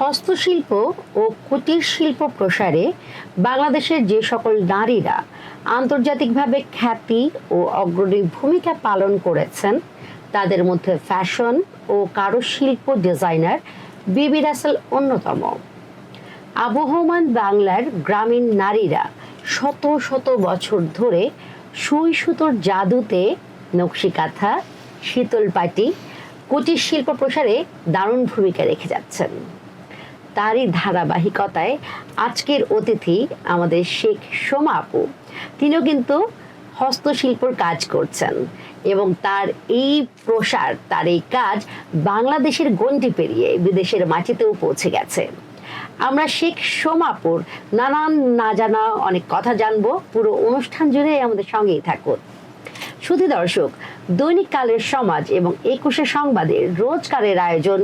হস্তশিল্প ও কুটির শিল্প প্রসারে বাংলাদেশের যে সকল নারীরা আন্তর্জাতিকভাবে খ্যাতি ও অগ্রণী ভূমিকা পালন করেছেন তাদের মধ্যে ফ্যাশন ও কারুশিল্প ডিজাইনার বিবি রাসেল অন্যতম। আবহমান বাংলার গ্রামীণ নারীরা শত শত বছর ধরে সুই সুতোর জাদুতে নকশিকাঁথা, শীতলপাটি, কুটির শিল্প প্রসারে দারুণ ভূমিকা রেখে যাচ্ছেন। তারই ধারাবাহিকতায় আজকের অতিথি আমাদের শেখ সোমা আপু। তিনিও কিন্তু হস্তশিল্পর কাজ করছেন এবং তার এই প্রসার, তার এই কাজ বাংলাদেশের গণ্ডি পেরিয়ে বিদেশের মাটিতেও পৌঁছে গেছে। আমরা শেখ সোমা আপুর নানান না জানা অনেক কথা জানবো। পুরো অনুষ্ঠান জুড়ে আমাদের সঙ্গেই থাকুন। শুধু দর্শক, দৈনিক কালের সমাজ এবং 21 সংবাদের রোজকারের আয়োজন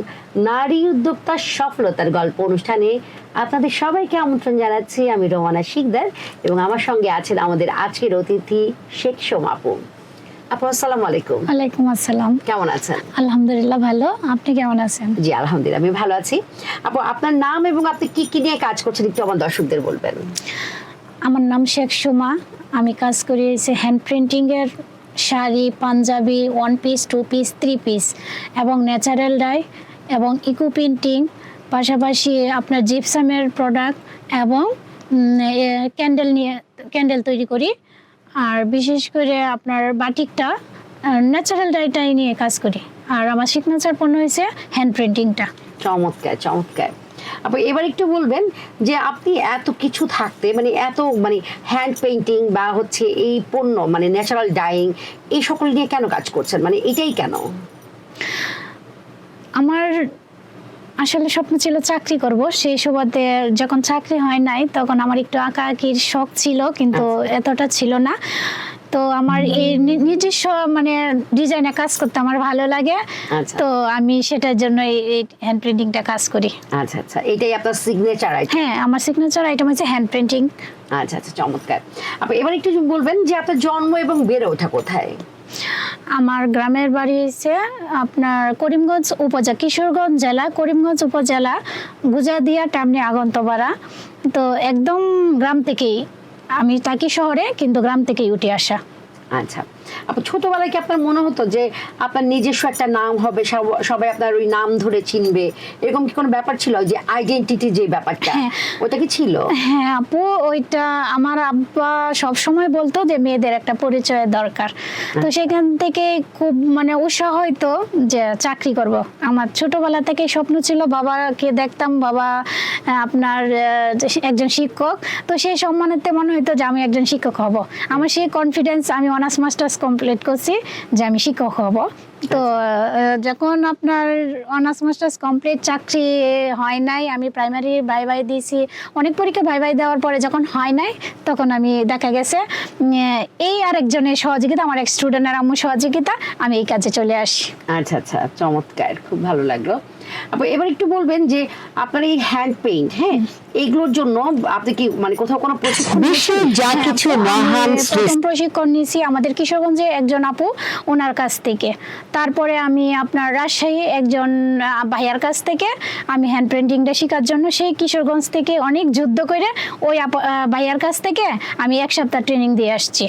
নারী উদ্যোক্তার সফলতার গল্প অনুষ্ঠানে আপনাদের সবাইকে আমন্ত্রণ জানাচ্ছি। আমি রোমানা শিকদার এবং আমার সঙ্গে আছেন আমাদের আজকের অতিথি শেখ সোমা আপু। আপু, আসসালামু আলাইকুম। ওয়ালাইকুম আসসালাম। কেমন আছেন? আলহামদুলিল্লাহ ভালো, আপনি কেমন আছেন? জি আলহামদুলিল্লাহ, আমি ভালো আছি। আপু, আপনার নাম এবং আপনি কি কি নিয়ে কাজ করছেন একটু আমার দর্শকদের বলবেন। আমার নাম শেখ সোমা। আমি কাজ করি হ্যান্ড প্রিন্টিংয়ের sari, panjabi, 1 piece, 2 piece, 3 piece এবং ন্যাচারাল ডাই এবং ইকো প্রিন্টিং, পাশাপাশি আপনার জিপসামের প্রোডাক্ট এবং ক্যান্ডেল তৈরি করি। আর বিশেষ করে আপনার বাটিকটা ন্যাচারাল ডাইটাই নিয়ে কাজ করি। আর আমার সিগনেচার পণ্য হয়েছে হ্যান্ড প্রিন্টিংটা। চমৎকার চমৎকার। আপু, এবার একটু বলবেন যে আপনি এত কিছু থাকতে এত হ্যান্ড পেইন্টিং বা হচ্ছে এই পণ্য ন্যাচারাল ডাইং এই সকল নিয়ে কেন কাজ করছেন, এটাই কেন? আমার আসলে স্বপ্ন ছিল চাকরি করব। সেই সুবাদে যখন চাকরি হয় নাই তখন আমার একটু আঁকাআঁকির শখ ছিল, কিন্তু এতটা ছিল না। তো আমার এই নিজস্ব ডিজাইনে কাজ করতে আমার ভালো লাগে। তো আমি সেটার জন্য এই হ্যান্ড প্রিন্টিংটা কাজ করি। আচ্ছা আচ্ছা, এটাই আপনার সিগনেচার আইটেম? হ্যাঁ, আমার সিগনেচার আইটেম হচ্ছে হ্যান্ড প্রিন্টিং। আচ্ছা আচ্ছা, চমৎকার। আপু, এবার একটু বলবেন যে আপনার জন্ম এবং বেড়ে ওঠা কোথায়? আমার গ্রামের বাড়ি হচ্ছে আপনার করিমগঞ্জ উপজেলা, কিশোরগঞ্জ জেলা, করিমগঞ্জ উপজেলা, গুজাদিয়া টামনি আগন্তপাড়া। তো একদম গ্রাম থেকেই, আমি থাকি শহরে কিন্তু গ্রাম থেকেই উঠে আসা। আচ্ছা আপু, ছোটবেলায় কি আপনার মনে হতো যে আপনার নিজস্ব একটা নাম হবে, সবাই আপনার ওই নাম ধরে চিনবে, এরকম কি কোনো ব্যাপার ছিল, যে আইডেন্টিটি যে ব্যাপারটা, ওটা কি ছিল? হ্যাঁ আপু, ওইটা আমার আব্বা সব সময় বলতো যে মেয়েদের একটা পরিচয়ের দরকার। তো সেখান থেকে খুব উৎসাহ হইতো যে চাকরি করব। আমার ছোটবেলা থেকে স্বপ্ন ছিল, বাবাকে দেখতাম, বাবা আপনার একজন শিক্ষক। তো সেই সম্মানেতে মনে হইতো যে আমি একজন শিক্ষক হব। আমার সেই কনফিডেন্স, আমি অনার্স মাস্টার্স কমপ্লিট করছি যে আমি শিক্ষক হব। তো যখন আপনার অনার্স মাস্টার্স কমপ্লিট, চাকরি হয় নাই, আমি প্রাইমারি ভাই দিয়েছি, অনেক পরীক্ষা ভাই দেওয়ার পরে যখন হয় নাই, তখন আমি দেখা গেছে এই আরেকজনের সহযোগিতা, আমার এক স্টুডেন্টের আম্মু সহযোগিতা, আমি এই কাজে চলে আসি। আচ্ছা আচ্ছা, চমৎকার, খুব ভালো লাগলো। আপু, এবার একটু বলবেন যে আপনার এই হ্যান্ড পেইন্ট, এইগুলোর জন্য আপনি কি কোথাও কোনো প্রশিক্ষণ? প্রথম প্রশিক্ষণ নিয়েছি আমাদের কিশোরগঞ্জে একজন আপু, ওনার কাছ থেকে। তারপরে আমি আপনার রাজশাহী একজন ভাইয়ার কাছ থেকে আমি হ্যান্ড প্রিন্টিংটা শেখার জন্য সেই কিশোরগঞ্জ থেকে অনেক যুদ্ধ করে ওই ভাইয়ার কাছ থেকে আমি 1 সপ্তাহ ট্রেনিং দিয়ে আসছি।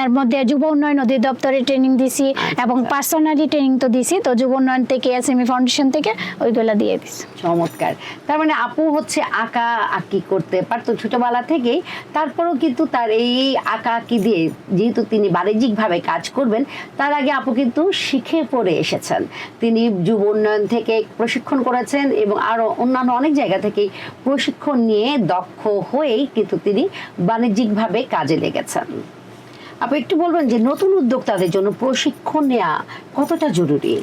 এর মধ্যে যুব উন্নয়ন অধিদপ্তরে ট্রেনিং দিছি এবং পার্সোনালি ট্রেনিং তো দিছি। তো যুব উন্নয়ন থেকে, এসএমই ফাউন্ডেশন থেকে ওইগুলো দিয়ে দিছি। চমৎকার। তার আপু হচ্ছে আঁকা আঁকি করতে পারতো ছোটবেলা থেকেই, তারপরেও কিন্তু তার এই আঁকা আঁকি দিয়ে, যেহেতু তিনি বাণিজ্যিকভাবে কাজ করবেন, তার আগে আপু কিন্তু শিখে পড়ে এসেছেন। তিনি যুব উন্নয়ন থেকে প্রশিক্ষণ করেছেন এবং আরো অন্যান্য অনেক জায়গা থেকে প্রশিক্ষণ নিয়ে দক্ষ হয়েই কিন্তু তিনি বাণিজ্যিকভাবে কাজে লেগেছেন। আপু, একটু বলবেন যে নতুন উদ্যোক্তাদের জন্য প্রশিক্ষণ নেওয়া কতটা জরুরি?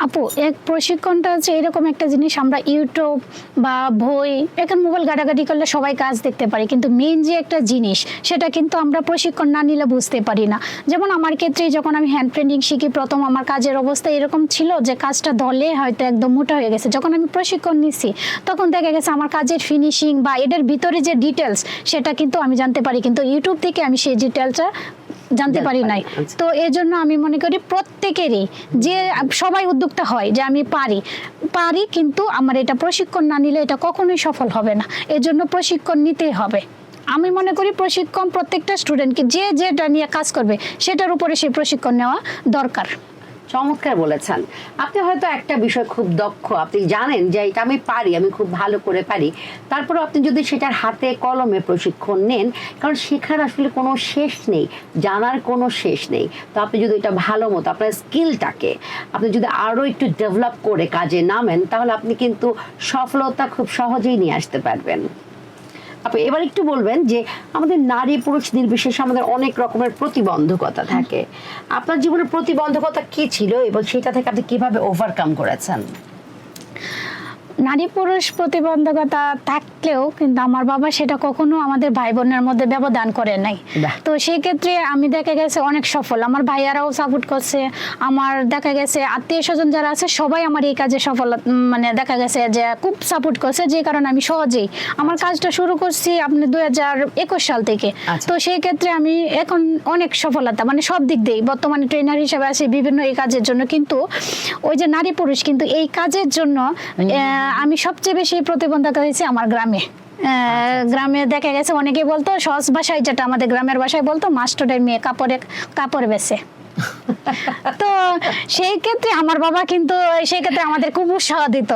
আপু, এক প্রশিক্ষণটা হচ্ছে এরকম একটা জিনিস, আমরা ইউটিউব বা বই, এখন মোবাইল ঘাটাঘাটি করলে সবাই কাজ দেখতে পারি, কিন্তু মেইন যে একটা জিনিস সেটা কিন্তু আমরা প্রশিক্ষণ না নিলে বুঝতে পারি না। যেমন আমার ক্ষেত্রে যখন আমি হ্যান্ড প্রিন্টিং শিখি, প্রথম আমার কাজের অবস্থা এরকম ছিল যে কাজটা ধরলে হয়তো একদম মোটা হয়ে গেছে। যখন আমি প্রশিক্ষণ নিচ্ছি তখন দেখা গেছে আমার কাজের ফিনিশিং বা এটার ভিতরে যে ডিটেলস সেটা কিন্তু আমি জানতে পারি, কিন্তু ইউটিউব থেকে আমি সেই ডিটেলসটা জানতে পারি নাই। আচ্ছা। তো এই জন্য আমি মনে করি প্রত্যেকেরই, যে সবাই উদ্যোক্তা হয় যে আমি পারি, কিন্তু আমার এটা প্রশিক্ষণ না নিলে এটা কখনোই সফল হবে না। এর জন্য প্রশিক্ষণ নিতেই হবে। আমি মনে করি প্রশিক্ষণ প্রত্যেকটা স্টুডেন্টকে যে যেটা নিয়ে কাজ করবে সেটার উপরে সেই প্রশিক্ষণ নেওয়া দরকার। চমৎকার বলেছেন। আপনি হয়তো একটা বিষয় খুব দক্ষ, আপনি জানেন যে এটা আমি পারি, আমি খুব ভালো করে পারি, তারপরে আপনি যদি সেটার হাতে কলমে প্রশিক্ষণ নেন, কারণ শেখার আসলে কোনো শেষ নেই, জানার কোনো শেষ নেই। তো আপনি যদি এটা ভালো মতো আপনার স্কিলটাকে আপনি যদি আরও একটু ডেভেলপ করে কাজে নামেন, তাহলে আপনি কিন্তু সফলতা খুব সহজেই নিয়ে আসতে পারবেন। আপনি এবার একটু বলবেন যে আমাদের নারী পুরুষ নির্বিশেষে আমাদের অনেক রকমের প্রতিবন্ধকতা থাকে। আপনার জীবনের প্রতিবন্ধকতা কি ছিল এবং সেটা থেকে আপনি কিভাবে ওভারকাম করেছেন? নারী পুরুষ প্রতিবন্ধকতা থাকলেও কিন্তু আমার বাবা সেটা কখনো আমাদের ভাই বোনের মধ্যে ব্যবধান করে নাই। বাহ। তো সেই ক্ষেত্রে আমি দেখা গেছে অনেক সফল, আমার ভাইয়ারাও সাপোর্ট করছে, আমার দেখা গেছে আত্মীয় স্বজন যারা আছে সবাই আমার এই কাজে সফল, মানে দেখা গেছে যে খুব সাপোর্ট করছে, যে কারণে আমি সহজেই আমার কাজটা শুরু করছি আপনি 2021 সাল থেকে। আচ্ছা। তো সেই ক্ষেত্রে আমি এখন অনেক সফলতা, মানে সব দিক দিয়েই বর্তমানে ট্রেনার হিসেবে আছি বিভিন্ন এই কাজের জন্য। কিন্তু ওই যে নারী পুরুষ কিন্তু এই কাজের জন্য আমি সবচেয়ে বেশি প্রতিবন্ধকতা হয়েছে আমার গ্রামে। গ্রামে দেখা গেছে অনেকে বলতো সহজ ভাষায়, যেটা আমাদের গ্রামের ভাষায় বলতো, মাস্টারের মেয়ে কাপড় বেচে। তো সেই ক্ষেত্রে আমার বাবা কিন্তু সেই ক্ষেত্রে আমাদের খুব উৎসাহ দিত,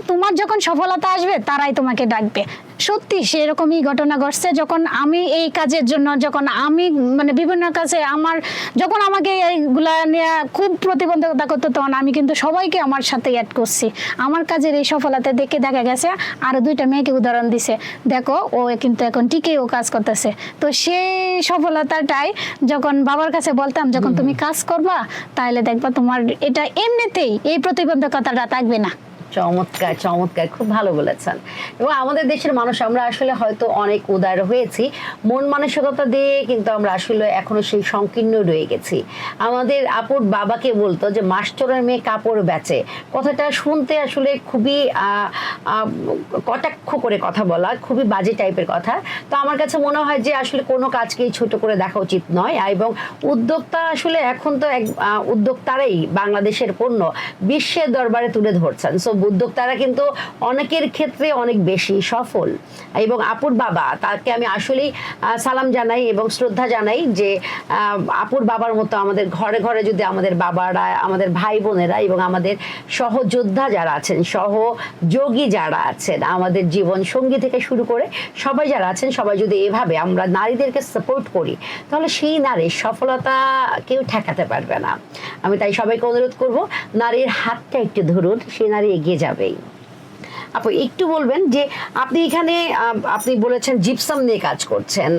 তোমার যখন সফলতা আসবে তারাই তোমাকে ডাকবে। সত্যি সেরকমই ঘটনা ঘটছে। যখন আমি এই কাজের জন্য, যখন আমি মানে বিভিন্ন কাজে আমার, যখন আমাকে এইগুলা নিয়ে খুব প্রতিবন্ধকতা করতো, তখন আমি কিন্তু সবাইকে আমার সাথে অ্যাড করছি। আমার কাজের এই সফলতা দেখে দেখা গেছে আরো 2টা মেয়েকে উদাহরণ দিছে, দেখো ও কিন্তু এখন ঠিকই ও কাজ করতেছে। তো সেই সফলতাটাই যখন বাবার কাছে বলতাম, যখন তুমি কাজ করবা তাহলে দেখবা তোমার এটা এমনিতেই এই প্রতিবন্ধকতাটা থাকবে না। চমৎকার চমৎকার, খুব ভালো বলেছেন। এবং আমাদের দেশের মানুষ আমরা আসলে হয়তো অনেক উদার হয়েছি, মন মানসিকতা দিয়ে কিন্তু আমরা আসলে এখনো সেই সংকীর্ণ রয়ে গেছি। আমাদের আপুর বাবাকে বলতো যে মাস্টারের মেয়ে কাপড় বেচে, কথাটা শুনতে আসলে খুবই কটাক্ষ করে কথা বলা, খুবই বাজে টাইপের কথা। তো আমার কাছে মনে হয় যে আসলে কোনো কাজকেই ছোট করে দেখা উচিত নয়। এবং উদ্যোক্তা আসলে এখন তো উদ্যোক্তারাই বাংলাদেশের পণ্য বিশ্বের দরবারে তুলে ধরছেন। সো উদ্যোক্তারা কিন্তু অনেকের ক্ষেত্রে অনেক বেশি সফল। এবং আপুর বাবা, তাকে আমি আসলেই সালাম জানাই এবং শ্রদ্ধা জানাই যে আপুর বাবার মতো আমাদের ঘরে ঘরে যদি আমাদের বাবারা, আমাদের ভাই বোনেরা এবং আমাদের সহযোদ্ধা যারা আছেন, সহযোগী যারা আছেন, আমাদের জীবন সঙ্গী থেকে শুরু করে সবাই যারা আছেন, সবাই যদি এভাবে আমরা নারীদেরকে সাপোর্ট করি, তাহলে সেই নারীর সফলতা কেউ ঠেকাতে পারবে না। আমি তাই সবাইকে অনুরোধ করব, নারীর হাতটা একটু ধরুন, সেই নারী এগিয়ে যাবেই। আপু একটু বলবেন যে আপনি এখানে আপনি বলেছেন জিপসাম নিয়ে কাজ করছেন,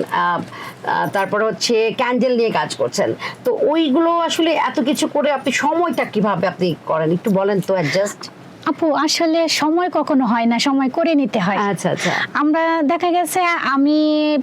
তারপর হচ্ছে ক্যান্ডেল নিয়ে কাজ করছেন, তো ওইগুলো আসলে এত কিছু করে আপনি সময়টা কিভাবে আপনি করেন একটু বলেন তো অ্যাডজাস্ট। আপু আসলে সময় কখনো হয় না, সময় করে নিতে হয়। আচ্ছা আচ্ছা। আমরা দেখা গেছে আমি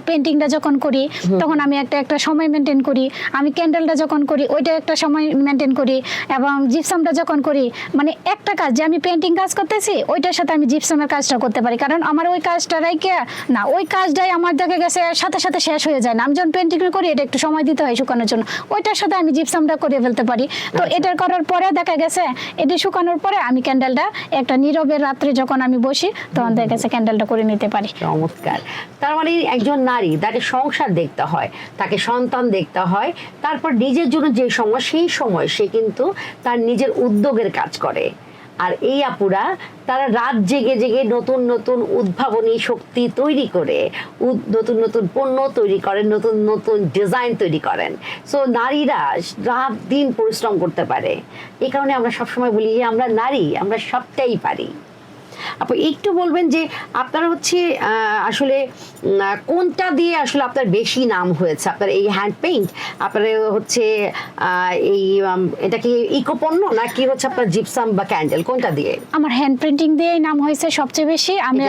পেন্টিংটা যখন করি তখন আমি একটা সময় মেনটেন করি, আমি ক্যান্ডেলটা যখন করি ওইটা একটা সময় মেনটেন করি, এবং জিপসামটা যখন করি, মানে একটা কাজ যে আমি পেন্টিং কাজ করতেছি ওইটার সাথে আমি জিপসামের কাজটা করতে পারি, কারণ আমার ওই কাজটা রাইকে না, ওই কাজটাই আমার দেখা গেছে সাথে সাথে শেষ হয়ে যায় না। আমি যখন পেন্টিং করি এটা একটু সময় দিতে হয় শুকানোর জন্য, ওইটার সাথে আমি জিপসামটা করে ফেলতে পারি। তো এটা করার পরে দেখা গেছে এটা শুকানোর পরে আমি ক্যান্ডেলটা একটা নীরবে রাত্রে যখন আমি বসি তখন দেখা গেছে ক্যান্ডেলটা করে নিতে পারি। চমৎকার। তার মানে একজন নারী, তাকে সংসার দেখতে হয়, তাকে সন্তান দেখতে হয়, তারপর নিজের জন্য যে সময়, সেই সময় সে কিন্তু তার নিজের উদ্যোগের কাজ করে। আর এই আপুরা তারা রাত জেগে জেগে নতুন নতুন উদ্ভাবনী শক্তি তৈরি করে নতুন নতুন পণ্য তৈরি করেন, নতুন নতুন ডিজাইন তৈরি করেন। সো নারীরা রাত দিন পরিশ্রম করতে পারে, এই কারণে আমরা সবসময় বলি যে আমরা নারী, আমরা সবটাই পারি। আপু একটু বলবেন যে আপনার হচ্ছে আসলে কোনটা দিয়ে আসলে আপনার বেশি নাম হয়েছে, আপনার এই হ্যান্ড পেইন্ট, আপনার হচ্ছে এই এটা কি ইকো পণ্য নাকি হচ্ছে আপনার জিপসাম বা ক্যান্ডেল, কোনটা দিয়ে? আমার হ্যান্ড প্রিন্টিং দিয়ে নাম হয়েছে সবচেয়ে বেশি। আমি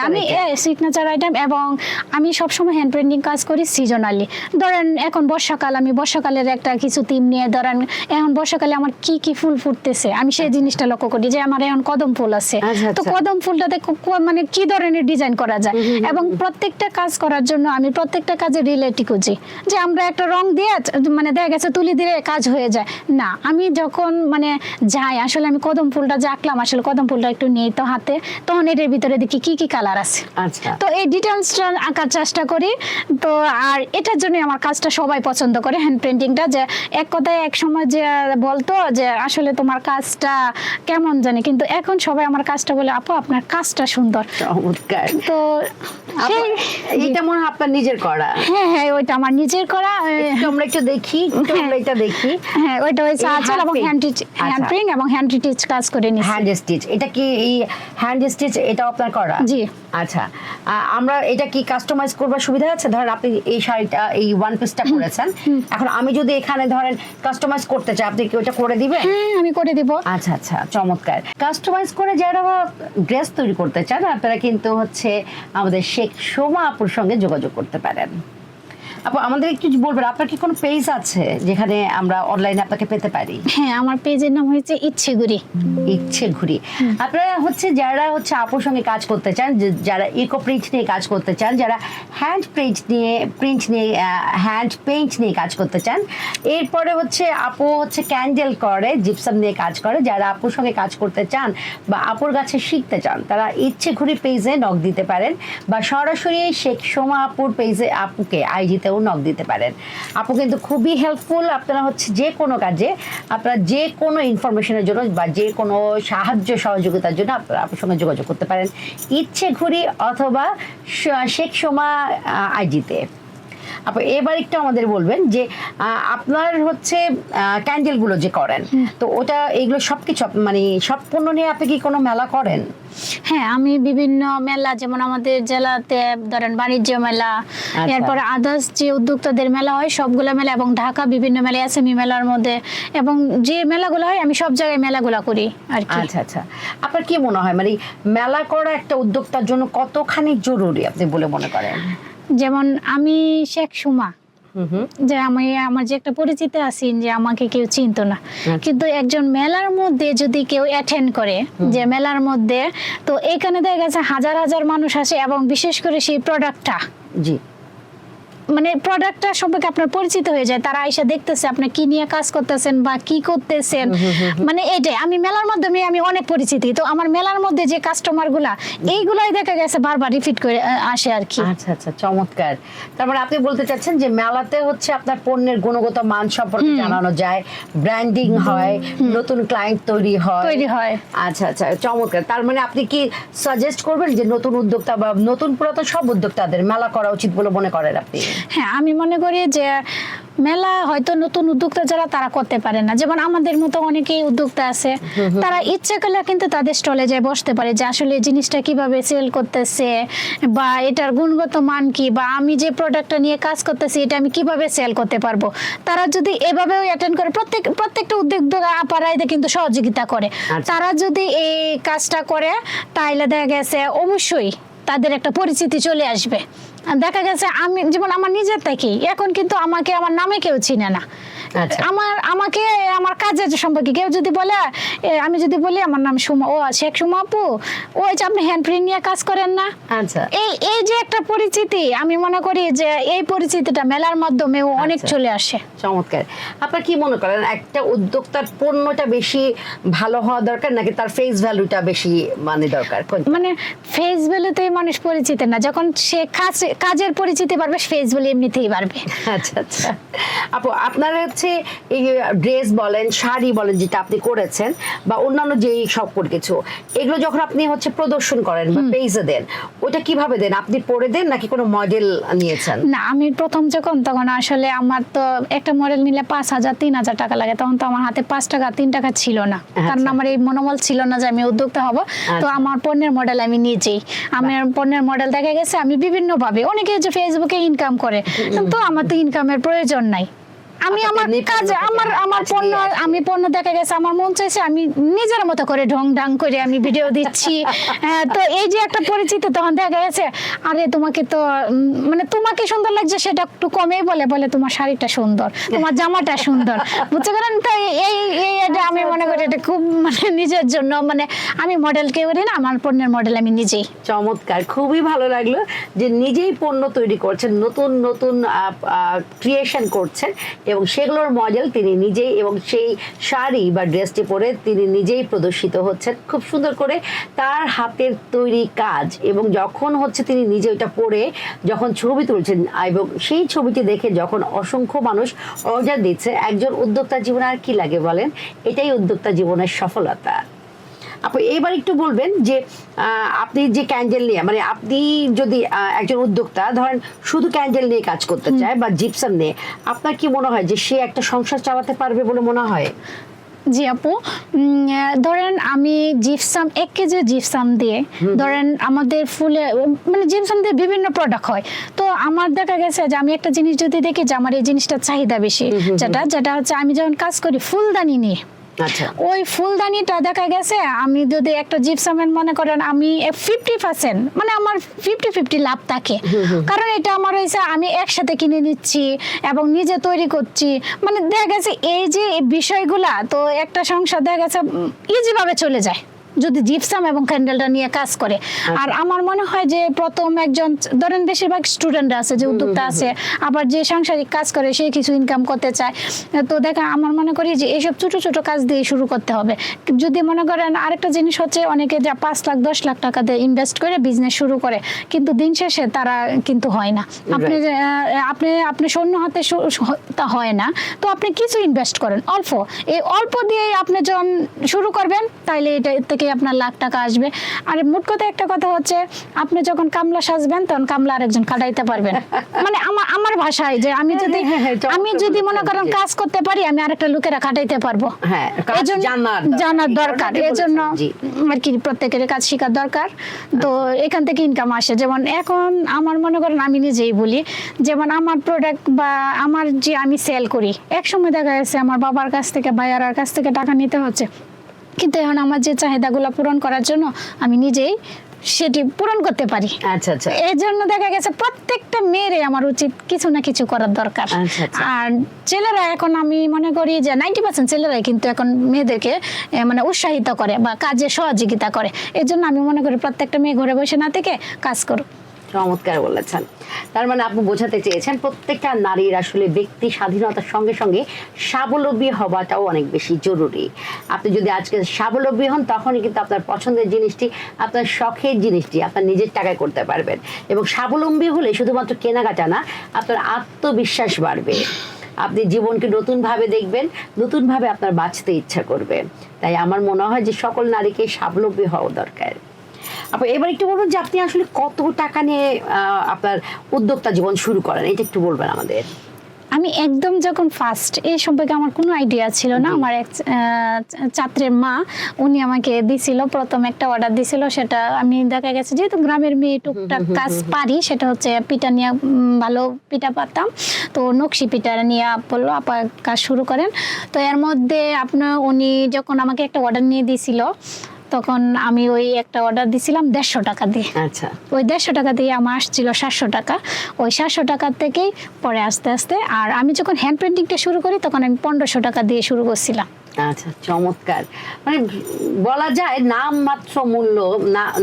আমি সিগনেচার আইটেম, এবং আমি সবসময় হ্যান্ড প্রিন্টিং কাজ করি সিজনালি। ধরেন এখন বর্ষাকাল, আমি বর্ষাকালের একটা কিছু থিম নিয়ে, ধরেন এখন বর্ষাকালে আমার কি কি ফুল ফুটতেছে আমি সেই জিনিসটা লক্ষ্য করি, যে আমার এখন কদম ফুল আছে, তো আচ্ছা। কদম ফুলটাতে মানে কি ধরনের ডিজাইন করা যায়, এবং প্রত্যেকটা কাজ করার জন্য আমি প্রত্যেকটা কাজে রিলেটি খুঁজি, যে আমরা একটা রং দিয়ে মানে দেখা গেছে তুলি দিয়ে কাজ হয়ে যায় না। আমি যখন মানে যাই আসলে আমি কদম ফুলটা যে আঁকলাম, আসলে কদম ফুলটা একটু নিই তো হাতে, তখন এটার ভিতরে দেখি কি কি কালার আছে। আচ্ছা, তো এই ডিটেলসটা আঁকার চেষ্টা করি। তো আর এটার জন্য আমার কাজটা সবাই পছন্দ করে, হ্যান্ড পেন্টিংটা। যে এক কথায় এক সময় যে বলতো যে আসলে তোমার কাজটা কেমন জানি, কিন্তু এখন সবাই আমার কাজটা বলে আপু আপনার কাজটা সুন্দর। চমৎকার। তো সেই- এইটা মনে হয় আপনার নিজের করা? হ্যাঁ হ্যাঁ, ওইটা আমার নিজের করা। একটু আমরা একটু দেখি, একটু আমরা এটা দেখি। হ্যাঁ, ওইটা হচ্ছে এই আঁচল এবং হ্যান্ড আচ্ছা। প্রিং এবং হ্যান্ড টিচ কাজ করে নিছি। হ্যান্ড স্টিচ, এটা কি এই হ্যান্ড স্টিচ এটা আপনার করা? জি। আচ্ছা, আমরা এটা কি কাস্টমাইজ করবার সুবিধা আছে? ধরেন আপনি এই শাড়িটা এই ওয়ান পিসটা করেছেন, এখন আমি যদি এখানে ধরেন কাস্টমাইজ করতে চাই, আপনি কি ওটা করে দিবেন? হ্যাঁ, আমি করে দিব। আচ্ছা আচ্ছা, চমৎকার। কাস্টমাইজ করে যারা ড্রেস তৈরি করতে চান, আপনারা কিন্তু হচ্ছে আমাদের শেখ সোমা আপুর সঙ্গে যোগাযোগ করতে পারেন। আপু আমাদের একটু বলবেন, আপনার কি কোনো পেজ আছে যেখানে আমরা অনলাইনে আপনাকে পেতে পারি? হ্যাঁ, আমার পেজের নাম হয়েছে ইচ্ছেগুড়ি। ইচ্ছে ঘুরি। আপনারা হচ্ছে যারা হচ্ছে আপুর সঙ্গে কাজ করতে চান, যারা ইকো প্রিন্ট নিয়ে কাজ করতে চান, যারা হ্যান্ড প্রিন্ট নিয়ে হ্যান্ড পেইন্ট নিয়ে কাজ করতে চান, এরপরে হচ্ছে আপু হচ্ছে ক্যান্ডেল করে, জিপসাম নিয়ে কাজ করে, যারা আপুর সঙ্গে কাজ করতে চান বা আপুর কাছে শিখতে চান, তারা ইচ্ছে ঘুরি পেজে নক দিতে পারেন, বা সরাসরি শেখ সোমা আপুর পেজে আপুকে আইজিতেও নক দিতে পারেন। আপু কিন্তু খুবই হেল্পফুল। আপনারা হচ্ছে যে কোনো কাজে, আপনারা যে কোনো ইনফরমেশনের জন্য বা যে কোনো সাহায্য সহযোগিতার জন্য আপনারা আপুর সঙ্গে যোগাযোগ করতে পারেন ইচ্ছে ঘুরি অথবা শেখ সোমা আইজিতে। আপু এবার একটু আমাদের বলবেন যে আপনার হচ্ছে ক্যান্ডেলগুলো যে করেন, তো ওটা এগুলো সবকিছু মানে সব পণ্য নিয়ে আপনি কি কোনো মেলা করেন? হ্যাঁ, আমি বিভিন্ন মেলা, যেমন আমাদের জেলাতে ধরেন বাণিজ্য মেলা, এরপরে আদার্স যে উদ্যোক্তাদের মেলা হয় সবগুলো মেলা, এবং ঢাকা বিভিন্ন মেলা আছে আমি মেলার মধ্যে, এবং যে মেলাগুলো হয় আমি সব জায়গায় মেলাগুলো করি আর কি। আচ্ছা আচ্ছা, আপনার কি মনে হয় মানে মেলা করা একটা উদ্যোক্তার জন্য কতখানি জরুরি আপনি বলে মনে করেন? যেমন আমি শেখ সুমা, যে আমি আমার যে একটা পরিচিতি আছি, যে আমাকে কেউ চিনতো না, কিন্তু একজন মেলার মধ্যে যদি কেউ অ্যাটেন্ড করে, যে মেলার মধ্যে, তো এখানে দেখা গেছে হাজার হাজার মানুষ আসে, এবং বিশেষ করে সেই প্রোডাক্টটা, জি, মানে প্রোডাক্টটা সম্পর্কে আপনার পরিচিত হয়ে যায়, তারা এসে দেখতেছে আপনি কি নিয়ে কাজ করতেছেন বা কি করতেছেন, মানে এইটাই আমি মেলার মাধ্যমে আমি অনেক পরিচিতি। তো আমার মেলার মধ্যে যে কাস্টমার গুলা, এইগুলাই দেখা গেছে বারবার রিপিট করে আসে আর কি। আচ্ছা আচ্ছা, চমৎকার। তার মানে আপনি বলতে চাচ্ছেন যে মেলাতে হচ্ছে আপনার পণ্যের গুণগত মান সম্পর্কে জানানো যায়, ব্র্যান্ডিং হয়, নতুন ক্লায়েন্ট তৈরি হয়। আচ্ছা আচ্ছা, চমৎকার। তার মানে আপনি কি সাজেস্ট করবেন যে নতুন উদ্যোক্তা বা নতুন পুরাতন সব উদ্যোক্তাদের মেলা করা উচিত বলে মনে করেন আপনি? হ্যাঁ, আমি মনে করি যে মেলা হয়তো নতুন উদ্যোক্তা যারা তারা করতে পারে না, যেমন আমাদের মতো অনেকেই উদ্যোক্তা আছে, তারা ইচ্ছে করলে কিন্তু তাদের স্টলে যায় বসতে পারে, যে আসলে এই জিনিসটা কিভাবে সেল করতেছে, বা এটার গুণগত মান কি, বা আমি যে প্রোডাক্টটা নিয়ে কাজ করতেছি এটা আমি কিভাবে সেল করতে পারবো। তারা যদি এভাবেও অ্যাটেন্ড করে, প্রত্যেকটা উদ্যোক্তা আপারা এতে কিন্তু সহযোগিতা করে, তারা যদি এই কাজটা করে, তাহলে দেখা গেছে অবশ্যই তাদের একটা পরিচিতি চলে আসবে। দেখা গেছে আমি যেমন আমার নিজের থেকেই এখন কিন্তু আমাকে আমার নামে কেউ চিনে না, আমাকে আমার কাজের সম্পর্কে কেউ যদি বলে, আমি যদি বলি আমার নাম সুমা, ও শেখ সুমা আপু, ওই যে আপনি হ্যান্ড প্রিন্ট নিয়ে কাজ করেন না, আচ্ছা, এই যে একটা পরিচিতি, আমি মনে করি যে এই পরিচিতিটা মেলার মাধ্যমে অনেক চলে আসে। চমৎকার। আপনার কি মনে করেন একটা উদ্যোক্তার পণ্যটা বেশি ভালো হওয়া দরকার নাকি তার ফেস ভ্যালুটা বেশি মানে দরকার? মানে ফেস ভ্যালুতেই মানুষ পরিচিত না, যখন সে কাজের পরিচিতি বাড়বে ফেস ভ্যালু এমনিতেই বাড়বে। আচ্ছা আচ্ছা, আপু আপনার হচ্ছে এই ড্রেস বলেন, শাড়ি বলেন যেটা আপনি করেছেন, বা অন্যান্য যে সকল কিছু, এগুলো যখন আপনি হচ্ছে প্রদর্শন করেন বা পেজে দেন, ওটা কিভাবে দেন? আপনি পরে দেন নাকি কোনো মডেল নিয়েছেন? না, আমি প্রথম তখন আসলে আমার তো একটা মডেল নিলে 5,000-3,000 টাকা লাগে, তখন তো আমার হাতে 5 টাকা 3 টাকা ছিল না, কারণ আমার এই মনোবল ছিল না যে আমি উদ্যোক্তা হব। তো আমার পণ্যের মডেল আমি নিজেই, আমার পণ্যের মডেল দেখা গেছে আমি বিভিন্ন ভাবে, অনেকে যে ফেসবুকে ইনকাম করে, তো আমার তো ইনকামের প্রয়োজন নাই, আমি আমার আপনাদের কাজ নিপুণতা আমার থেকে আমার কাজ পণ্য দিয়ে আসে। আমি পণ্য দেখা গেছে আমার মন চাইছে আমি নিজের মতো করে ঢং ঢং করে আমি ভিডিও দিচ্ছি। তো এই যে একটা পরিচিতি তখন দেখা গেছে আরে তোমাকে তো মানে তোমাকে সুন্দর লাগছে সেটা একটু কমেই বলে বলে তোমার শাড়িটা সুন্দর, তোমার জামাটা সুন্দর, বুঝতে পারেন? তো এই এই এটা আমি মনে করি এটা খুব মানে নিজের জন্য মানে আমি মডেল কেউ করি না, আমার পণ্যের মডেল আমি নিজেই। চমৎকার, খুবই ভালো লাগলো যে নিজেই পণ্য তৈরি করছেন, নতুন নতুন ক্রিয়েশন করছেন এবং সেগুলোর মডেল তিনি নিজেই, এবং সেই শাড়ি বা ড্রেসটি পরে তিনি নিজেই প্রদর্শিত হচ্ছেন খুব সুন্দর করে, তার হাতের তৈরি কাজ। এবং যখন হচ্ছে তিনি নিজে ওইটা পরে যখন ছবি তুলছেন এবং সেই ছবিটি দেখে যখন অসংখ্য মানুষ অর্ডার দিচ্ছে, একজন উদ্যোক্তা জীবনে আর কি লাগে বলেন? এটাই উদ্যোক্তা জীবনের সফলতা। আপু এবার একটু বলবেন যে আপনি যে ক্যান্ডেল নিয়ে, মানে আপনি যদি একজন উদ্যোক্তা ধরেন শুধু ক্যান্ডেল নিয়ে কাজ করতে চায় বা জিপসাম নিয়ে, আপনার কি মনে হয় যে সে একটা সংসার চালাতে পারবে বলে মনে হয়? জি আপু, ধরেন আমি জিপসাম 1 কেজি জিপসাম দিয়ে ধরেন আমাদের ফুলে মানে জিপসাম দিয়ে বিভিন্ন প্রোডাক্ট হয়। তো আমার দেখা গেছে যে আমি একটা জিনিস যদি দেখি যে আমার এই জিনিসটার চাহিদা বেশি, যেটা হচ্ছে আমি যখন কাজ করি ফুলদানি নিয়ে, আচ্ছা, ওই ফুলদানিটা দেখা গেছে আমি যদি একটা জিপসামের মনে করেন আমি 50% মানে আমার 50-50 লাভ থাকে, কারণ এটা আমার হয়েছে আমি একসাথে কিনে নিচ্ছি এবং নিজে তৈরি করছি। মানে দেখা গেছে এই যে এই বিষয়গুলা, তো একটা সংসার দেখা গেছে ইজি ভাবে চলে যায় যদি জিপসাম এবং ক্যান্ডেলটা নিয়ে কাজ করে। আর আমার মনে হয় যে প্রথম একজন ধরেন বেশিরভাগ স্টুডেন্ট আছে যে উদ্যোক্তা আছে, আবার যে সাংসারিক কাজ করে সে কিছু ইনকাম করতে চায়, তো দেখা আমার মনে করি যে এইসব ছোট ছোট কাজ দিয়ে শুরু করতে হবে। যদি মনে করেন আরেকটা জিনিস হচ্ছে অনেকে যা 5 লাখ 10 লাখ টাকা দিয়ে ইনভেস্ট করে বিজনেস শুরু করে, কিন্তু দিন শেষে তারা কিন্তু হয় না। আপনি আপনি আপনি শূন্য হাতে তা হয় না, তো আপনি কিছু ইনভেস্ট করেন অল্প, এই অল্প দিয়ে আপনি যখন শুরু করবেন তাইলে এটা থেকে আপনার লাখ টাকা আসবে। আর মোট কথা একটা কথা হচ্ছে আপনি যখন কামলা সাজবেন তখন কামলা আরেকজন খাটাইতে পারবেন। মানে আমার ভাষায় যে আমি যদি মনে করেন কাজ করতে পারি আমি আরেকটা লোকেরা খাটাইতে পারবো। হ্যাঁ, জানার দরকার, এজন্য আর কি প্রত্যেকের কাজ শেখার দরকার। তো এখান থেকে ইনকাম আসে। যেমন এখন আমার মনে করেন আমি নিজেই বলি, যেমন আমার প্রোডাক্ট বা আমার যে আমি সেল করি, এক সময় দেখা যাচ্ছে আমার বাবার কাছ থেকে ভাইয়ার কাছ থেকে টাকা নিতে হচ্ছে, কিন্তু এখন আমার যে চাহিদাগুলো পূরণ করার জন্য আমি নিজেই সেটি পূরণ করতে পারি। আচ্ছা আচ্ছা, এই জন্য দেখা গেছে প্রত্যেকটা মেয়েরে আমার উচিত কিছু না কিছু করার দরকার। আর ছেলেরা এখন আমি মনে করি যে 90% ছেলেরাই কিন্তু এখন মেয়েদেরকে মানে উৎসাহিত করে বা কাজে সহযোগিতা করে। এই জন্য আমি মনে করি প্রত্যেকটা মেয়ে ঘরে বসে না থেকে কাজ করুক। চমৎকার বলেছেন। তার মানে আপনি বোঝাতে চেয়েছেন প্রত্যেকটা নারীর আসলে ব্যক্তি স্বাধীনতার সঙ্গে সঙ্গে স্বাবলম্বী হওয়াটাও অনেক বেশি জরুরি। আপনি যদি আজকে স্বাবলম্বী হন তখনই কিন্তু আপনার পছন্দের জিনিসটি, আপনার শখের জিনিসটি আপনার নিজের টাকায় করতে পারবেন। এবং স্বাবলম্বী হলে শুধুমাত্র কেনাকাটা না, আপনার আত্মবিশ্বাস বাড়বে, আপনি জীবনকে নতুনভাবে দেখবেন, নতুনভাবে আপনার বাঁচতে ইচ্ছা করবে। তাই আমার মনে হয় যে সকল নারীকে স্বাবলম্বী হওয়া দরকার। আপু এবার একটু বলুন যে আপনি আসলে কত টাকা নিয়ে আপনার উদ্যোক্তা জীবন শুরু করেন, এটা একটু বলবেন আমাদের। আমি একদম যখন ফার্স্ট এই সম্পর্কে আমার কোনো আইডিয়া ছিল না, আমার এক ছাত্রের মা উনি আমাকে দিছিল, প্রথম একটা অর্ডার দিছিল, সেটা আমি দেখা গেছে যেহেতু গ্রামের মেয়ে টুকটাক কাজ পারি, সেটা হচ্ছে পিঠা নিয়ে ভালো পিঠা পারতাম, তো নকশি পিঠা নিয়ে বললো আপা কাজ শুরু করেন। তো এর মধ্যে আপনার উনি যখন আমাকে একটা অর্ডার নিয়ে দিছিল তখন আমি ওই একটা অর্ডার দিছিলাম 150 টাকা দিয়ে। আচ্ছা, ওই 150 টাকা দিয়ে আমার আসছিল 700 টাকা। ওই 700 টাকা থেকেই পরে আস্তে আস্তে, আর আমি যখন হ্যান্ড পেন্টিংটা শুরু করি তখন আমি 1500 টাকা দিয়ে শুরু করছিলাম। আচ্ছা, চমৎকার। মানে বলা যায় নামমাত্র মূল্য,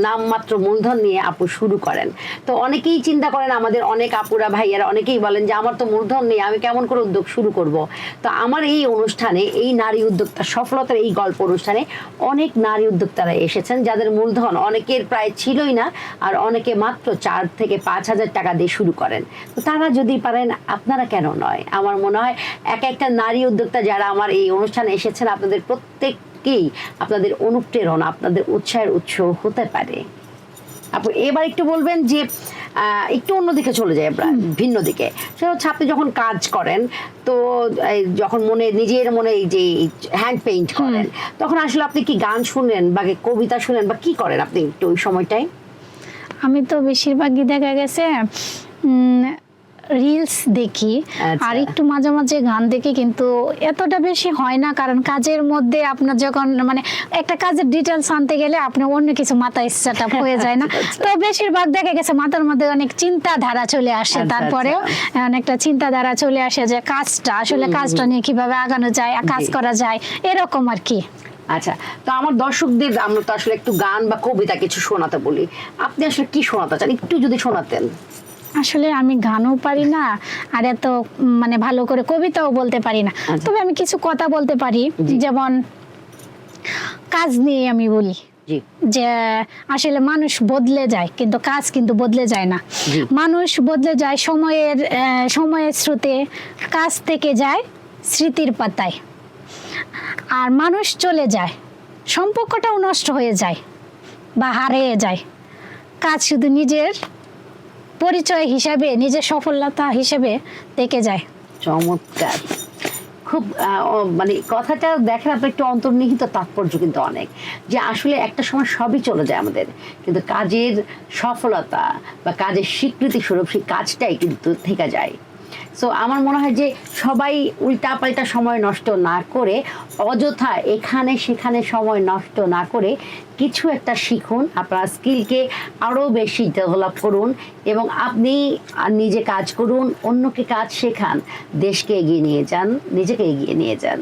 নামমাত্র মূলধন নিয়ে আপু শুরু করেন। তো অনেকেই চিন্তা করেন, আমাদের অনেক আপুরা ভাইয়ারা অনেকেই বলেন যে আমার তো মূলধন নেই, আমি কেমন করে উদ্যোগ শুরু করব। তো আমার এই অনুষ্ঠানে, এই নারী উদ্যোক্তা সফলতার এই গল্প অনুষ্ঠানে অনেক নারী উদ্যোক্তারা এসেছেন যাদের মূলধন অনেকের প্রায় ছিলই না, আর অনেকে মাত্র 4 থেকে 5,000 টাকা দিয়ে শুরু করেন। তো তারা যদি পারেন আপনারা কেন নয়? আমার মনে হয় এক একটা নারী উদ্যোক্তা যারা আমার এই অনুষ্ঠানে এসেছেন আপনাদের প্রত্যেককেই আপনাদের অনুপ্রেরণা, আপনাদের উৎসাহের উৎস হতে পারে। আপু এবার একটু বলবেন যে একটু অন্যদিকে চলে যায়, আমরা ভিন্ন দিকে। সেটা হচ্ছে আপনি যখন কাজ করেন, তো যখন নিজের মনে এই যে হ্যান্ড পেইন্ট করেন, তখন আসলে আপনি কি গান শুনেন বা কবিতা শুনেন বা কি করেন আপনি একটু ওই সময়টায়? আমি তো বেশিরভাগই দেখা গেছে রিলস দেখি আচ্ছা। আর একটু মাঝে মাঝে গান দেখি, কিন্তু এতটা বেশি হয় না, কারণ কাজের মধ্যে আপনার যখন মানে একটা কাজের ডিটেলস আনতে গেলে আপনি অন্য কিছু মাথায় সেট আপ হয়ে যায় না। তো বেশিরভাগ দেখা গেছে মাথার মধ্যে অনেক চিন্তাধারা চলে আসে, আচ্ছা, তারপরেও অনেকটা চিন্তাধারা চলে আসে যে কাজটা আসলে কাজটা নিয়ে কিভাবে আগানো যায়, কাজ জি। করা যায়, এরকম আর কি। আচ্ছা, তো আমার দর্শকদের আমরা তো আসলে একটু গান বা কবিতা কিছু শোনাতে বলি, আপনি আসলে কি শোনাতে চান, একটু যদি শোনাতেন। আসলে আমি গানও পারি না, আর এত মানে ভালো করে কবিতাও বলতে পারি না, আচ্ছা। তবে আমি কিছু কথা বলতে পারি। জি। যেমন কাজ নিয়ে আমি বলি জি। যে আসলে মানুষ বদলে যায় কিন্তু কাজ কিন্তু বদলে যায় না। জি। মানুষ বদলে যায় সময়ের স্রোতে, কাজ থেকে যায় স্মৃতির পাতায়। আর মানুষ চলে যায়, সম্পর্কটাও নষ্ট হয়ে যায় বা হারিয়ে যায়। কাজ শুধু নিজের পরিচয় হিসাবে, নিজের সফলতা হিসেবে থেকে যায়। চমৎকার, খুব মানে কথাটা দেখেন আপনার একটু অন্তর্নিহিত তাৎপর্য কিন্তু অনেক, যে আসলে একটা সময় সবই চলে যায় আমাদের, কিন্তু কাজের সফলতা বা কাজের স্বীকৃতি স্বরূপ সেই কাজটাই কিন্তু থেকে যায়। সো আমার মনে হয় যে সবাই উল্টাপাল্টা সময় নষ্ট না করে, অযথা এখানে সেখানে সময় নষ্ট না করে কিছু একটা শিখুন, আপনার স্কিলকে আরও বেশি ডেভেলপ করুন এবং আপনি নিজে কাজ করুন, অন্যকে কাজ শেখান, দেশকে এগিয়ে নিয়ে যান, নিজেকে এগিয়ে নিয়ে যান।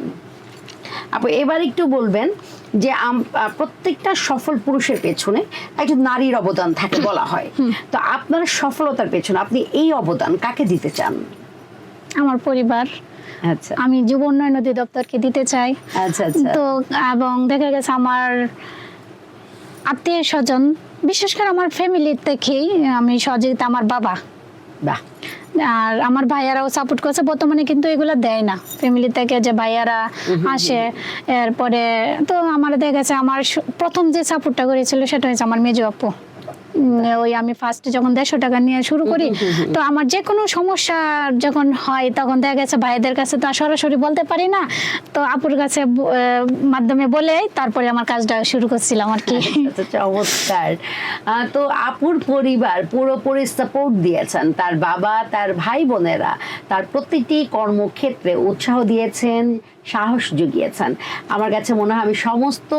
আপু এবার একটু বলবেন যে প্রত্যেকটা সফল পুরুষের পেছনে একজন নারীর অবদান থাকে বলা হয়, তো আপনার সফলতার পেছনে আপনি এই অবদান কাকে দিতে চান? আমার পরিবার, আচ্ছা আমি যুব উন্নয়ন অধিদপ্তরকে দিতে চাই। আচ্ছা আচ্ছা। তো এবং দেখা গেছে আমার আত্মীয় স্বজন, বিশেষ করে আমার ফ্যামিলি থেকেই আমি সহযোগিতা, আমার বাবা বাহ। আর আমার ভাইয়ারাও সাপোর্ট করছে। বর্তমানে কিন্তু এগুলো দেয় না ফ্যামিলি থেকে, যে ভাইয়ারা আসে এরপরে। তো আমার দেখা গেছে আমার প্রথম যে সাপোর্টটা করেছিল সেটা হচ্ছে আমার মেজো আপু। ওই আমি ফার্স্টে যখন 150 টাকা নিয়ে শুরু করি, তো আমার যে কোনো সমস্যা যখন হয় তখন দেখা গেছে ভাইদের কাছে তো আর সরাসরি বলতে পারি না, তো আপুর কাছে মাধ্যমে বলে তারপরে আমার কাজটা শুরু করছিলাম আর কি। আচ্ছা, চমৎকার। তো আপুর পরিবার পুরোপুরি সাপোর্ট দিয়েছেন, তার বাবা, তার ভাই বোনেরা তার প্রতিটি কর্মক্ষেত্রে উৎসাহ দিয়েছেন, সাহস জুগিয়েছেন। আমার কাছে মনে হয় আমি সমস্ত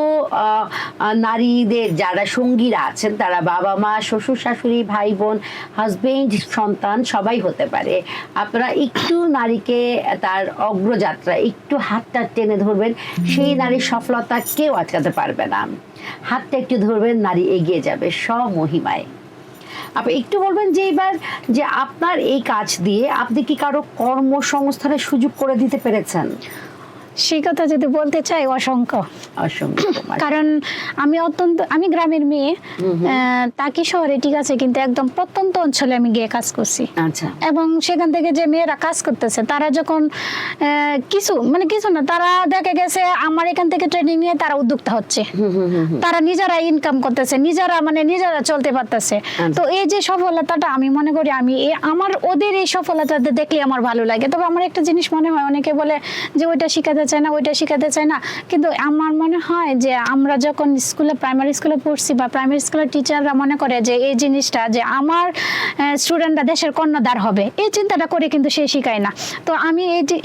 নারীদের যারা সঙ্গীরা আছেন, তারা বাবা মা, শ্বশুর শাশুড়ি, ভাই বোন, হাজবেন্ড, সন্তান সবাই হতে পারে। আপনারা একটু নারীকে তার অগ্রযাত্রা একটু হাতটা টেনে ধরবেন, সেই নারীর সফলতা কেউ আটকাতে পারবে না। হাতটা একটু ধরবেন, নারী এগিয়ে যাবে স্বমহিমায়। আপনি একটু বলবেন যে এবার যে আপনার এই কাজ দিয়ে আপনি কি কারো কর্মসংস্থানের সুযোগ করে দিতে পেরেছেন? সেই কথা যদি বলতে চাই, অসংখ্য। কারণ আমি গ্রামের মেয়ে, তাকি শহরে ঠিক আছে, কিন্তু একদম প্রত্যন্ত অঞ্চলে আমি গিয়ে কাজ করছি। আচ্ছা। এবং সেখান থেকে যে মেয়েরা কাজ করতেছে তারা যখন কিছু না, তারা দেখা গেছে আমার এখান থেকে ট্রেনিং নিয়ে তারা উদ্যোক্তা হচ্ছে, তারা নিজেরা ইনকাম করতেছে, নিজেরা চলতে পারতেছে। তো এই যে সফলতাটা আমি মনে করি আমার ওদের এই সফলতাটা দেখলে আমার ভালো লাগে। তবে আমার একটা জিনিস মনে হয়, অনেকে বলে যে ওইটা শিখাতে চায় না, ওইটা শিখাতে চায় না, কিন্তু আমার মনে হয় যে আমরা যখন প্রাইমারি স্কুলে পড়ছি বা প্রাইমারি স্কুলের টিচাররা মনে করে যে এই জিনিসটা যে আমার স্টুডেন্টরা দেশের কর্ণধার হবে, এই চিন্তাটা করে কিন্তু সে শিখায় না। তো আমি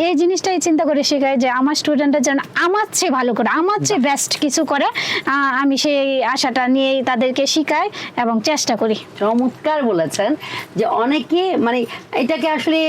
এই জিনিসটাই চিন্তা করে শেখাই যে আমার স্টুডেন্টরা যেন আমার চেয়ে ভালো করে, আমার চেয়ে বেস্ট কিছু করে, আমি সেই আশাটা নিয়েই তাদেরকে শিখাই এবং চেষ্টা করি। চমৎকার বলেছেন যে অনেকে মানে এটাকে আসলে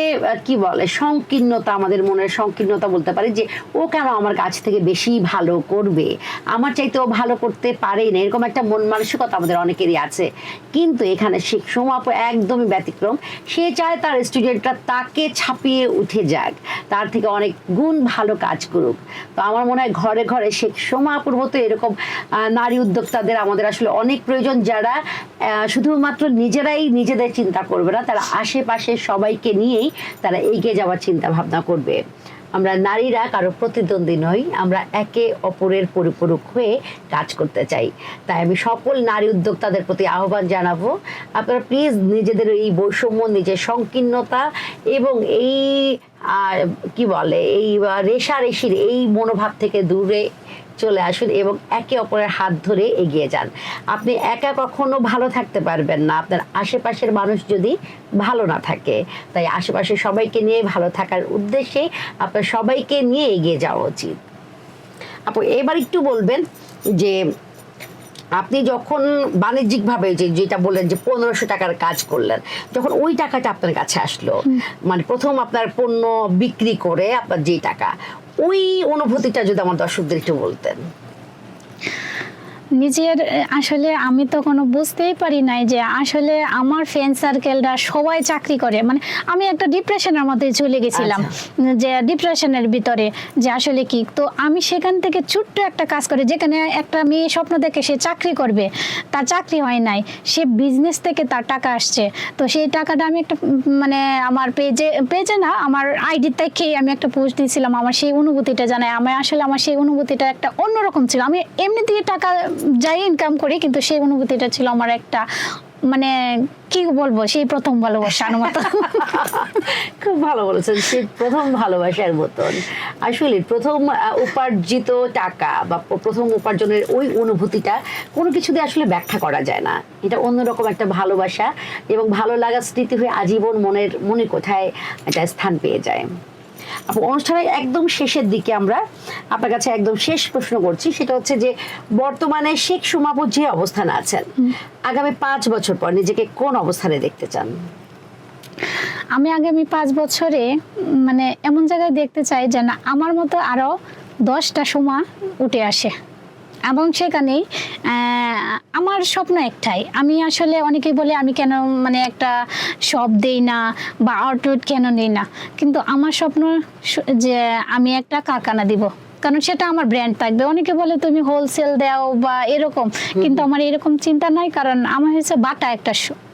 কি বলে, সংকীর্ণতা, আমাদের মনের সংকীর্ণতা বলতে পারে, যে ও কেন আমার কাছ থেকে বেশি ভালো করবে, আমার চাইতে ও ভালো করতে পারে না, এরকম একটা মন মানসিকতা আমাদের অনেকেরই আছে। কিন্তু এখানে সোমা আপু একদমই ব্যতিক্রম। সে চায় তার স্টুডেন্টরা তাকে ছাপিয়ে উঠে যাক, তার থেকে অনেক গুণ ভালো কাজ করুক। তো আমার মনে হয় ঘরে ঘরে সোমা আপুর মতো এরকম নারী উদ্যোক্তাদের আমাদের আসলে অনেক প্রয়োজন, যারা শুধুমাত্র নিজেরাই নিজেদের চিন্তা করবে না, তারা আশেপাশে সবাইকে নিয়েই তারা এগিয়ে যাওয়ার চিন্তা ভাবনা করবে। আমরা নারীরা কারো প্রতিদ্বন্দ্বী নই, আমরা একে অপরের পরিপূরক হয়ে কাজ করতে চাই। তাই আমি সকল নারী উদ্যোক্তাদের প্রতি আহ্বান জানাবো, আপনারা প্লিজ নিজেদের এই বৈষম্য, নিজের সংকীর্ণতা এবং এই কি বলে এই রেষারেষির এই মনোভাব থেকে দূরে চলে আসুন এবং একে অপরের হাত ধরে এগিয়ে যান। আপনি একা কখনো ভালো থাকতে পারবেন না আপনার আশেপাশের মানুষ যদি ভালো না থাকে। তাই আশেপাশে সবাইকে নিয়ে ভালো থাকার উদ্দেশ্যে আপনার সবাইকে নিয়ে এগিয়ে যাওয়া উচিত। আপু এবার একটু বলবেন যে আপনি যখন বাণিজ্যিকভাবে যেটা বললেন যে 1500 টাকার কাজ করলেন, যখন ওই টাকাটা আপনার কাছে আসলো, মানে প্রথম আপনার পণ্য বিক্রি করে আপনার যে টাকা, ওই অনুভূতিটা যদি আমার দর্শকদের একটু বলতেন। নিজের আসলে আমি তো কোনো বুঝতেই পারি নাই যে আসলে আমার ফ্রেন্ড সার্কেলরা সবাই চাকরি করে, মানে আমি একটা ডিপ্রেশনের মধ্যে চলে গেছিলাম, যে ডিপ্রেশনের ভিতরে যে আসলে কি। তো আমি সেখান থেকে ছোট্ট একটা কাজ করে, যেখানে একটা মেয়ে স্বপ্ন দেখে সে চাকরি করবে, তার চাকরি হয় নাই, সে বিজনেস থেকে তার টাকা আসছে। তো সেই টাকাটা আমি একটা মানে আমার পেজে না, আমার আইডি থেকে আমি একটা পোস্ট দিয়েছিলাম, আমার সেই অনুভূতিটা জানাই। আমার সেই অনুভূতিটা একটা অন্যরকম ছিল। আমি এমনি দিয়ে টাকা যাই ইনকাম করি, কিন্তু সেই অনুভূতিটা ছিল আমার একটা মানে কি বলবো, সেই প্রথম ভালোবাসার মতো। খুব ভালো বলেছেন, সেই প্রথম ভালোবাসার মতন। আসলে প্রথম উপার্জিত টাকা বা প্রথম উপার্জনের ওই অনুভূতিটা কোনো কিছু দিয়ে আসলে ব্যাখ্যা করা যায় না। এটা অন্যরকম একটা ভালোবাসা এবং ভালো লাগার স্মৃতি হয়ে আজীবন মনে কোথায় একটা স্থান পেয়ে যায়। আপু অনুষ্ঠানের একদম শেষের দিকে আমরা আপনার কাছে একদম শেষ প্রশ্ন করছি, সেটা হচ্ছে যে বর্তমানে শেখ সুমা আপু যে অবস্থানে আছেন, আগামী 5 বছর পর নিজেকে কোন অবস্থানে দেখতে চান? আমি আগামী 5 বছরে মানে এমন জায়গায় দেখতে চাই যেন আমার মতো আরো 10টা সুমা উঠে আসে, এবং সেখানেই আমার স্বপ্ন একটাই। আমি আসলে অনেকেই বলে আমি কেন মানে একটা শপ দেই না বা আউটলেট কেন নেই না, কিন্তু আমার স্বপ্ন যে আমি একটা কারখানা দিব, কারণ সেটা আমার ব্র্যান্ড থাকবে। অনেকে বলে তুমি হোলসেল দাও বা এরকম, কিন্তু আমার এরকম চিন্তা নাই, কারণ আমার হচ্ছে বাটা একটা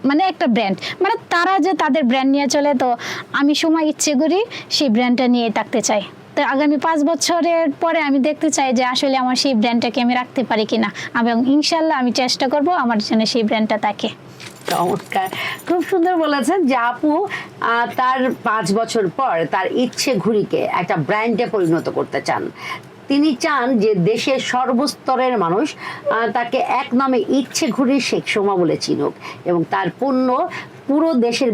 মানে একটা ব্র্যান্ড, মানে তারা যে তাদের ব্র্যান্ড নিয়ে চলে, তো আমি সময় ইচ্ছে করি সেই ব্র্যান্ডটা নিয়ে থাকতে চাই। তো আগামী 5 বছরের পরে আমি দেখতে চাই যে আসলে আমার সেই ব্র্যান্ডটাকে আমি রাখতে পারি কিনা, এবং ইনশাল্লাহ আমি চেষ্টা করব আমার জন্য সেই ব্র্যান্ডটা থাকে। চমৎকার, খুব সুন্দর বলেছেন যে আপু তার 5 বছর পর তার ইচ্ছে ঘুড়িকে একটা ব্র্যান্ডে পরিণত করতে চান। তিনি চান যে দেশের সর্বস্তরের মানুষ তাকে এক নামে ইচ্ছে ঘুড়ি শেখ সুমা বলে চিনুক, এবং তার পণ্য পুরো দেশের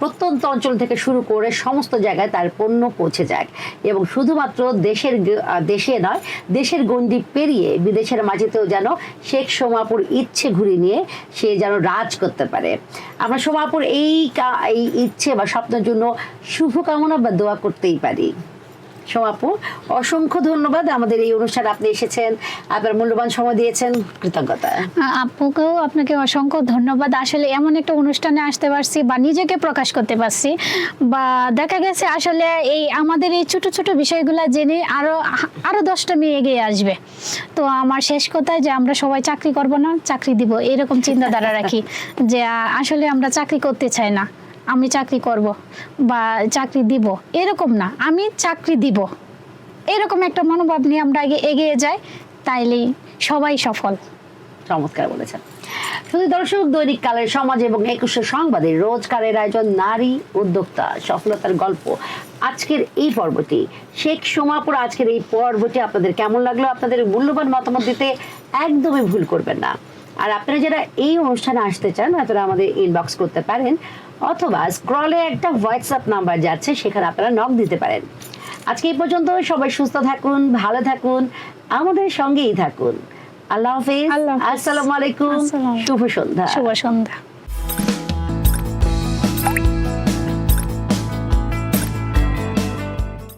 প্রত্যন্ত অঞ্চল থেকে শুরু করে সমস্ত জায়গায় তার পণ্য পৌঁছে যায়, এবং শুধুমাত্র দেশে নয়, দেশের গণ্ডি পেরিয়ে বিদেশের মাঝেতেও যেন শেখ সুমাপুর ইচ্ছে ঘুড়ি নিয়ে সে যেন রাজ করতে পারে। আমরা সুমাপুর এই ইচ্ছে বা স্বপ্নের জন্য শুভকামনা বা দোয়া করতেই পারি। সোমাপু অসংখ্য ধন্যবাদ, আমাদের এই অনুষ্ঠানে আপনি এসেছেন, আপনার মূল্যবান সময় দিয়েছেন, কৃতজ্ঞতা। আপুকেও আপনাকে অসংখ্য ধন্যবাদ। আসলে এমন একটা অনুষ্ঠানে আসতে পারছি বা নিজেকে প্রকাশ করতে পারছি, বা দেখা গেছে আসলে এই আমাদের এই ছোট ছোট বিষয়গুলো জেনে আরো 10টা মেয়ে এগিয়ে আসবে। তো আমার শেষ কথায় যে আমরা সবাই চাকরি করব না, চাকরি দিব, এরকম চিন্তাধারা রাখি। যে আসলে আমরা চাকরি করতে চাই না, আমি চাকরি করব বা চাকরি দিব এরকম না, আমি চাকরি দিব, এরকম একটা মনোভাব নিয়ে আমরা আগে এগিয়ে যাই, তাইলেই সবাই সফল। চমৎকার বলেছেন। শুধু দর্শক, দৈনিক কালের সমাজ এবং 21 সংবাদের রোজকারের আয়োজন নারী উদ্যোক্তা সফলতার গল্প আজকের এই পর্বটি, শেখ সুমাপুর আজকের এই পর্বটি আপনাদের কেমন লাগলো? আপনাদের মূল্যবান মতামত দিতে একদমই ভুল করবেন না। আর আপনারা যারা এই অনুষ্ঠানে আসতে চান, আপনারা আমাদের ইনবক্স করতে পারেন, অথবা স্ক্রলে একটা হোয়াটসঅ্যাপ নাম্বার যাচ্ছে, সেখানে আপনারা নক দিতে পারেন। আজকে এই পর্যন্ত, সবাই সুস্থ থাকুন, ভালো থাকুন, আমাদের সঙ্গেই থাকুন। আল্লাহ হাফেজ, আসসালামু আলাইকুম, শুভ সন্ধ্যা। শুভ সন্ধ্যা।